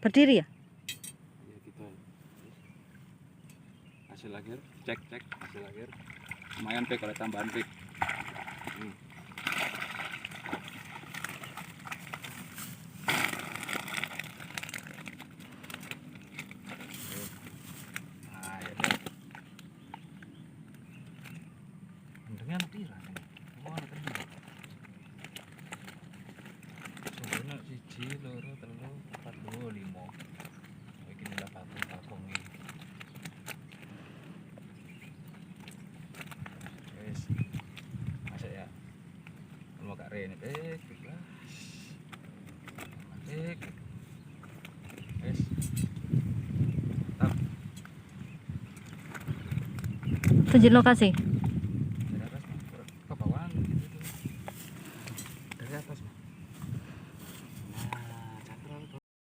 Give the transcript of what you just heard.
Berdiri ya? Ya gitu. Hasil akhir, cek hasil akhir. Lumayan pek, kalau tambahan pek. Nah, ya deh. Untungnya anak tira. Oh, anak tira. Sebenarnya siji, loro, telu, papat, loro, limo. Iki udah pakung ini. Wes, masuk ya. Mau kak Ren, lah. Wes. Tunjuk lokasi.